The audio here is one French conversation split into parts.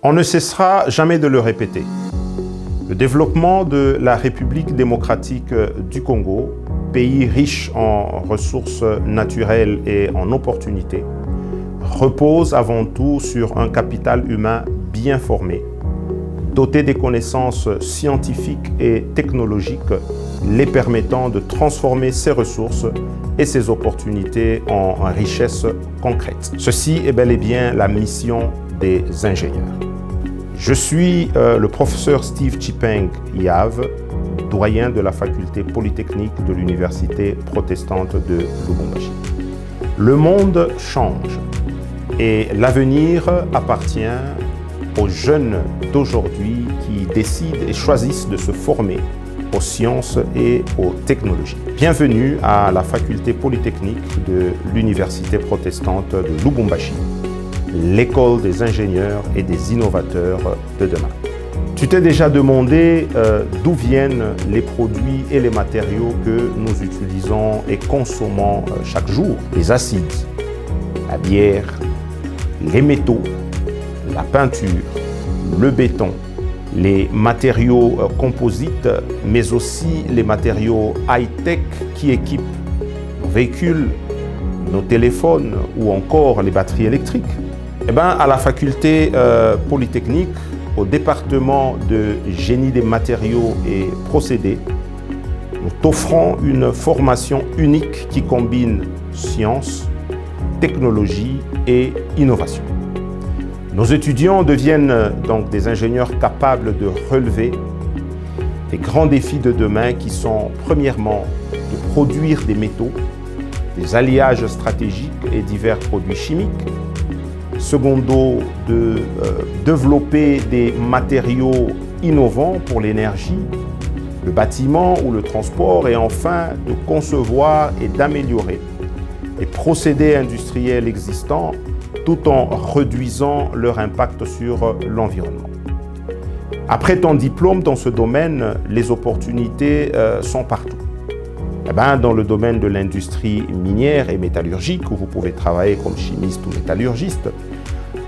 On ne cessera jamais de le répéter. Le développement de la République démocratique du Congo, pays riche en ressources naturelles et en opportunités, repose avant tout sur un capital humain bien formé, doté des connaissances scientifiques et technologiques les permettant de transformer ces ressources et ces opportunités en richesses concrètes. Ceci est bel et bien la mission des ingénieurs. Je suis le professeur Steve Chipeng Yav, doyen de la faculté polytechnique de l'université protestante de Lubumbashi. Le monde change et l'avenir appartient aux jeunes d'aujourd'hui qui décident et choisissent de se former aux sciences et aux technologies. Bienvenue à la faculté polytechnique de l'université protestante de Lubumbashi, l'école des ingénieurs et des innovateurs de demain. Tu t'es déjà demandé d'où viennent les produits et les matériaux que nous utilisons et consommons chaque jour. Les acides, la bière, les métaux, la peinture, le béton, les matériaux composites, mais aussi les matériaux high-tech qui équipent nos véhicules, nos téléphones ou encore les batteries électriques. À la faculté polytechnique, au département de génie des matériaux et procédés, nous t'offrons une formation unique qui combine science, technologie et innovation. Nos étudiants deviennent donc des ingénieurs capables de relever les grands défis de demain qui sont premièrement de produire des métaux, des alliages stratégiques et divers produits chimiques, secondo de développer des matériaux innovants pour l'énergie, le bâtiment ou le transport et enfin de concevoir et d'améliorer les procédés industriels existants tout en réduisant leur impact sur l'environnement. Après ton diplôme dans ce domaine, les opportunités sont partout. Dans le domaine de l'industrie minière et métallurgique, où vous pouvez travailler comme chimiste ou métallurgiste,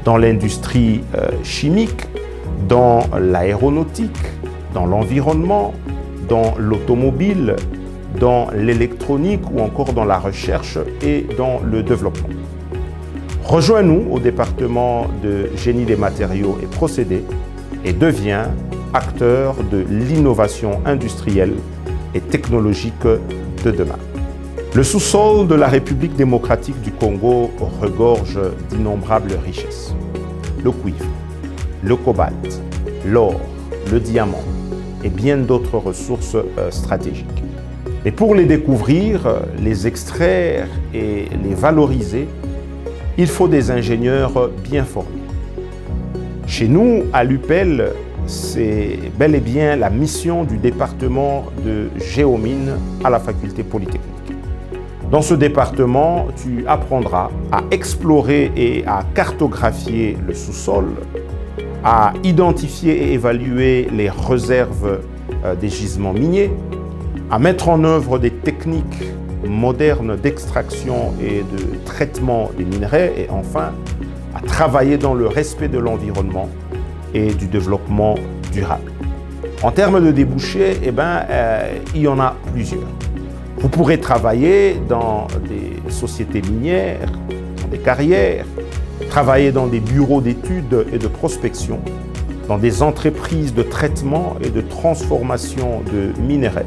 dans l'industrie chimique, dans l'aéronautique, dans l'environnement, dans l'automobile, dans l'électronique ou encore dans la recherche et dans le développement. Rejoins-nous au département de génie des matériaux et procédés et deviens acteur de l'innovation industrielle et technologique de demain. Le sous-sol de la République démocratique du Congo regorge d'innombrables richesses. Le cuivre, le cobalt, l'or, le diamant et bien d'autres ressources stratégiques. Et pour les découvrir, les extraire et les valoriser, il faut des ingénieurs bien formés. Chez nous, à l'UPEL, c'est bel et bien la mission du département de géomine à la faculté polytechnique. Dans ce département, tu apprendras à explorer et à cartographier le sous-sol, à identifier et évaluer les réserves des gisements miniers, à mettre en œuvre des techniques modernes d'extraction et de traitement des minerais et enfin à travailler dans le respect de l'environnement et du développement durable. En termes de débouchés, il y en a plusieurs. Vous pourrez travailler dans des sociétés minières, dans des carrières, travailler dans des bureaux d'études et de prospection, dans des entreprises de traitement et de transformation de minerais.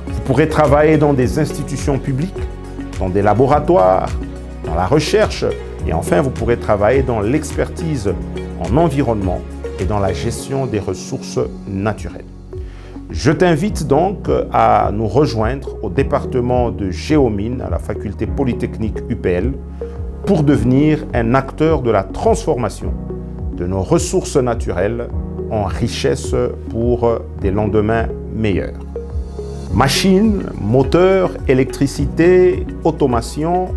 Vous pourrez travailler dans des institutions publiques, dans des laboratoires, dans la recherche et enfin vous pourrez travailler dans l'expertise en environnement et dans la gestion des ressources naturelles. Je t'invite donc à nous rejoindre au département de géomine à la faculté polytechnique UPL pour devenir un acteur de la transformation de nos ressources naturelles en richesse pour des lendemains meilleurs. Machines, moteurs, électricité, automation,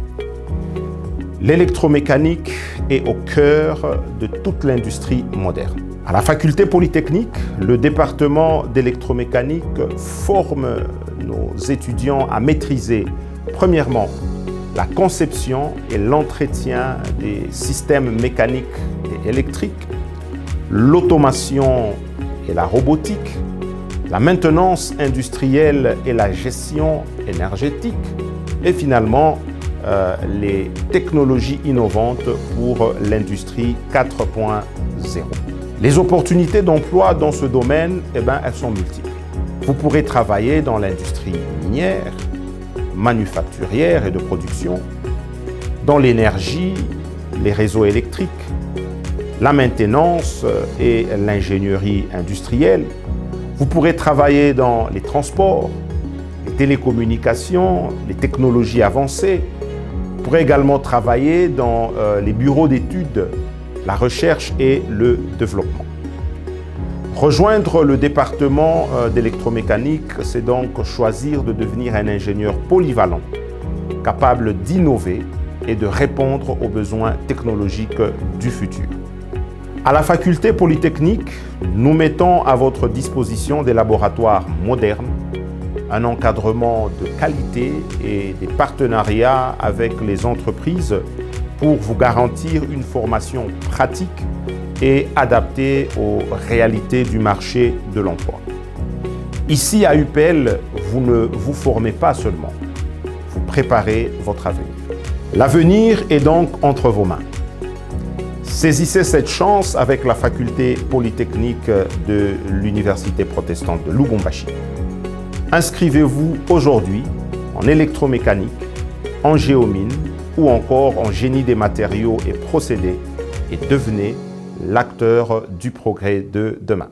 l'électromécanique est au cœur de toute l'industrie moderne. À la faculté polytechnique, le département d'électromécanique forme nos étudiants à maîtriser, premièrement, la conception et l'entretien des systèmes mécaniques et électriques, l'automation et la robotique, la maintenance industrielle et la gestion énergétique, et finalement les technologies innovantes pour l'industrie 4.0. Les opportunités d'emploi dans ce domaine, elles sont multiples. Vous pourrez travailler dans l'industrie minière, manufacturière et de production, dans l'énergie, les réseaux électriques, la maintenance et l'ingénierie industrielle. Vous pourrez travailler dans les transports, les télécommunications, les technologies avancées. Vous pourrez également travailler dans les bureaux d'études, la recherche et le développement. Rejoindre le département d'électromécanique, c'est donc choisir de devenir un ingénieur polyvalent, capable d'innover et de répondre aux besoins technologiques du futur. À la faculté Polytechnique, nous mettons à votre disposition des laboratoires modernes, un encadrement de qualité et des partenariats avec les entreprises pour vous garantir une formation pratique et adaptée aux réalités du marché de l'emploi. Ici à UPEL, vous ne vous formez pas seulement, vous préparez votre avenir. L'avenir est donc entre vos mains. Saisissez cette chance avec la faculté Polytechnique de l'Université protestante de Lubumbashi. Inscrivez-vous aujourd'hui en électromécanique, en géomine ou encore en génie des matériaux et procédés et devenez l'acteur du progrès de demain.